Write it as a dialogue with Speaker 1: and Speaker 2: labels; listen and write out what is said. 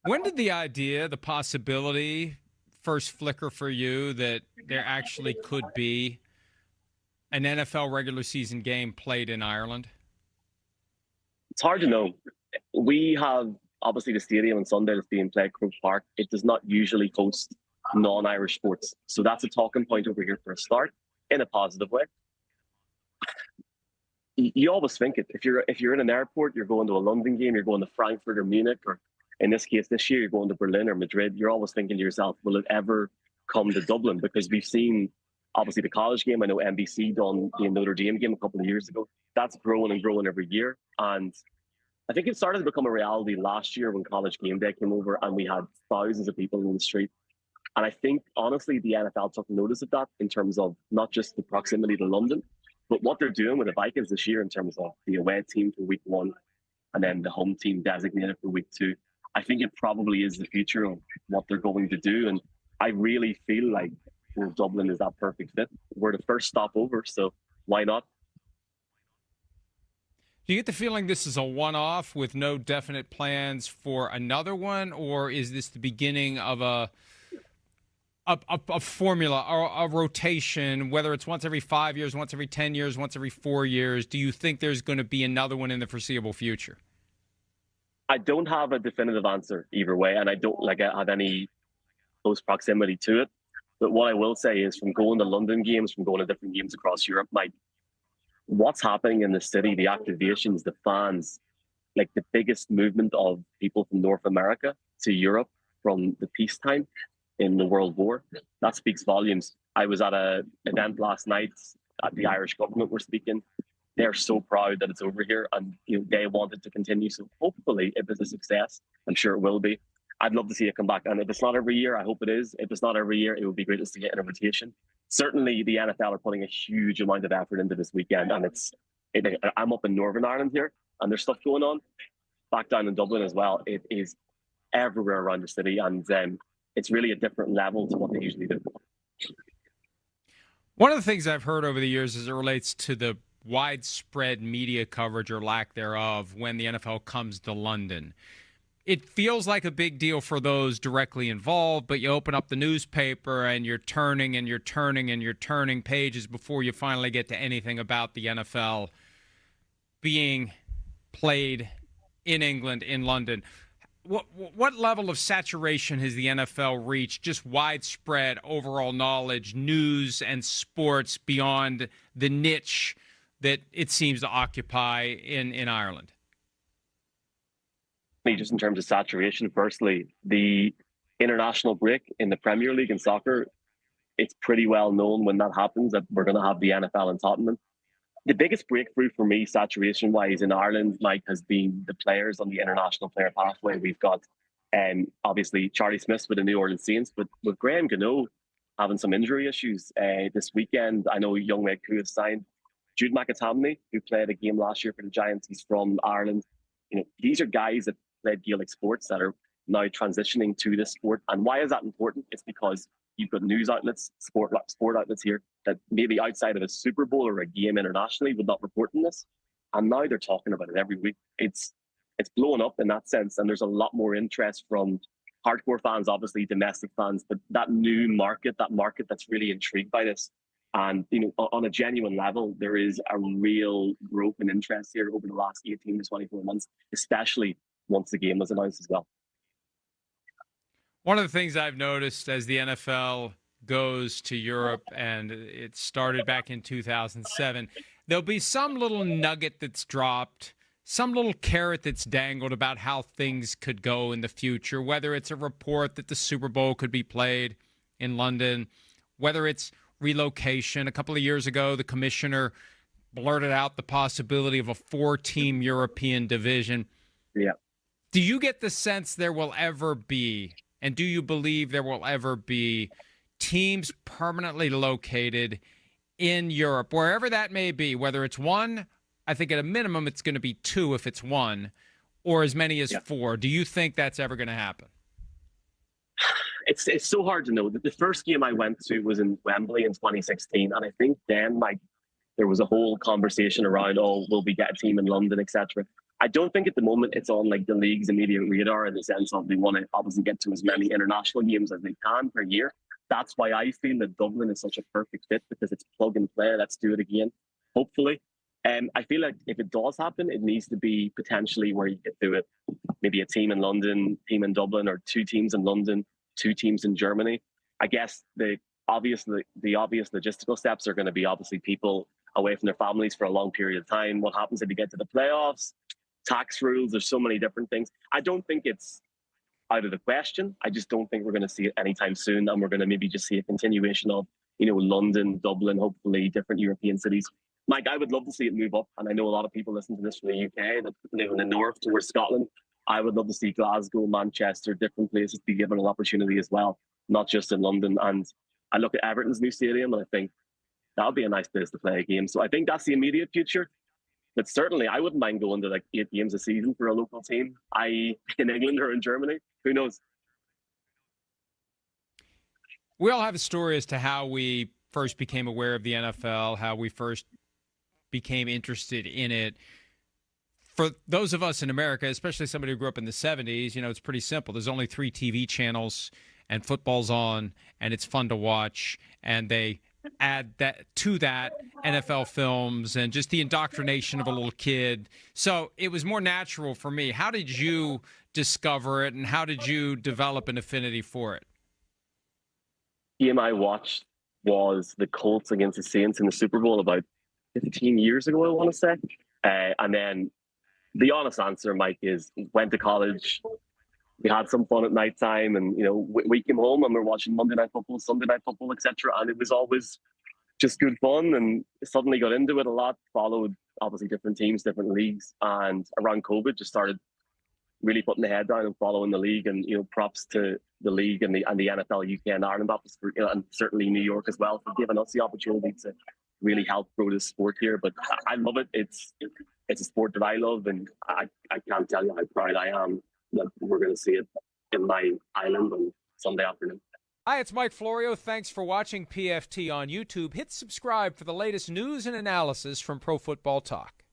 Speaker 1: When did the idea, the possibility first flicker for you that there actually could be an NFL regular season game played in Ireland?
Speaker 2: It's hard to know. We have obviously the stadium on Sunday that's being played, Croke Park. It does not usually host non-Irish sports, so that's a talking point over here for a start, in a positive way. You always think it. If you're in an airport, you're going to a London game, you're going to Frankfurt or Munich, or in this case, this year, you're going to Berlin or Madrid. You're always thinking to yourself, will it ever come to Dublin? Because we've seen obviously the college game. I know NBC done the Notre Dame game a couple of years ago. That's growing and growing every year, and I think it started to become a reality last year when College Game Day came over and we had thousands of people in the street. And I think, honestly, the NFL took notice of that in terms of not just the proximity to London, but what they're doing with the Vikings this year in terms of the away team for week one and then the home team designated for week two. I think it probably is the future of what they're going to do. And I really feel like Dublin is that perfect fit. We're the first stop over, so why not?
Speaker 1: Do you get the feeling this is a one-off with no definite plans for another one, or is this the beginning of a formula or a rotation, whether it's once every 5 years, once every 10 years, once every 4 years? Do you think there's going to be another one in the foreseeable future?
Speaker 2: I don't have a definitive answer either way, and I don't have any close proximity to it. But what I will say is, from going to London games, from going to different games across Europe, Mike, what's happening in the city, the activations, the fans, like the biggest movement of people from North America to Europe from the peacetime in the World War, that speaks volumes. I was at an event last night at the Irish government were speaking. They're so proud that it's over here, and they want it to continue. So hopefully, if it's a success, I'm sure it will be. I'd love to see it come back. And if it's not every year, I hope it is. If it's not every year, it would be great to see it in a rotation. Certainly, the NFL are putting a huge amount of effort into this weekend. And I'm up in Northern Ireland here, and there's stuff going on. Back down in Dublin as well, it is everywhere around the city. And it's really a different level to what they usually do.
Speaker 1: One of the things I've heard over the years as it relates to the widespread media coverage or lack thereof when the NFL comes to London, it feels like a big deal for those directly involved, but you open up the newspaper and you're turning and you're turning and you're turning pages before you finally get to anything about the NFL being played in England, in London. What level of saturation has the NFL reached, just widespread overall knowledge, news, and sports beyond the niche that it seems to occupy in Ireland?
Speaker 2: Just in terms of saturation, firstly, the international break in the Premier League in soccer, it's pretty well known when that happens that we're going to have the NFL in Tottenham. The biggest breakthrough for me, saturation-wise, in Ireland, Mike, has been the players on the international player pathway. We've got, obviously, Charlie Smith with the New Orleans Saints, but with Graham Gano having some injury issues this weekend, I know young McQuaid has signed. Jude McAtamney, who played a game last year for the Giants, he's from Ireland. These are guys that played Gaelic sports that are now transitioning to this sport. And why is that important? It's because you've got news outlets, sport outlets here that maybe outside of a Super Bowl or a game internationally would not report on this. And now they're talking about it every week. It's blowing up in that sense. And there's a lot more interest from hardcore fans, obviously domestic fans, but that new market, that market that's really intrigued by this. And, on a genuine level, there is a real growth in interest here over the last 18 to 24 months, especially once the game was announced as well.
Speaker 1: One of the things I've noticed as the NFL goes to Europe, and it started back in 2007, there'll be some little nugget that's dropped, some little carrot that's dangled about how things could go in the future, whether it's a report that the Super Bowl could be played in London, whether it's relocation. A couple of years ago, the commissioner blurted out the possibility of a 4-team European division.
Speaker 2: Yeah.
Speaker 1: Do you get the sense there will ever be, and do you believe there will ever be, teams permanently located in Europe, wherever that may be, whether it's one, I think at a minimum it's going to be 2 if it's 1, or as many as 4. Do you think that's ever going to happen?
Speaker 2: It's so hard to know. The first game I went to was in Wembley in 2016, and I think then, there was a whole conversation around, will we get a team in London, etc. I don't think at the moment it's on like the league's immediate radar in the sense of they want to obviously get to as many international games as they can per year. That's why I feel that Dublin is such a perfect fit, because it's plug and play. Let's do it again, hopefully. I feel like if it does happen, it needs to be potentially where you get to it, maybe a team in London, team in Dublin, or two teams in London, two teams in Germany. I guess the obvious logistical steps are going to be obviously people away from their families for a long period of time. What happens if you get to the playoffs? Tax rules. There's so many different things. I don't think it's out of the question. I just don't think we're going to see it anytime soon, and we're going to maybe just see a continuation of, London, Dublin, hopefully different European cities. Mike, I would love to see it move up, and I know a lot of people listen to this from the UK that live in the north towards Scotland. I would love to see Glasgow, Manchester, different places be given an opportunity as well, not just in London. And I look at Everton's new stadium and I think that would be a nice place to play a game. So I think that's the immediate future. But certainly, I wouldn't mind going to like 8 games a season for a local team, i.e. in England or in Germany. Who knows?
Speaker 1: We all have a story as to how we first became aware of the NFL, how we first became interested in it. For those of us in America, especially somebody who grew up in the 70s, it's pretty simple. There's only 3 TV channels, and football's on, and it's fun to watch, and they add that to that NFL films and just the indoctrination of a little kid. So it was more natural for me. How did you discover it, and how did you develop an affinity for it?
Speaker 2: Game I watched was the Colts against the Saints in the Super Bowl about 15 years ago, I want to say. And then the honest answer, Mike, is went to college. We had some fun at night time, and we came home and we were watching Monday Night Football, Sunday Night Football, etc. And it was always just good fun. And suddenly got into it a lot. Followed obviously different teams, different leagues, and around COVID just started really putting the head down and following the league. And props to the league and the NFL UK and Ireland office for, and certainly New York as well, for giving us the opportunity to really help grow this sport here. But I love it. It's a sport that I love, and I can't tell you how proud I am that we're going to see it in my island on Sunday afternoon.
Speaker 1: Hi, it's Mike Florio. Thanks for watching PFT on YouTube. Hit subscribe for the latest news and analysis from Pro Football Talk.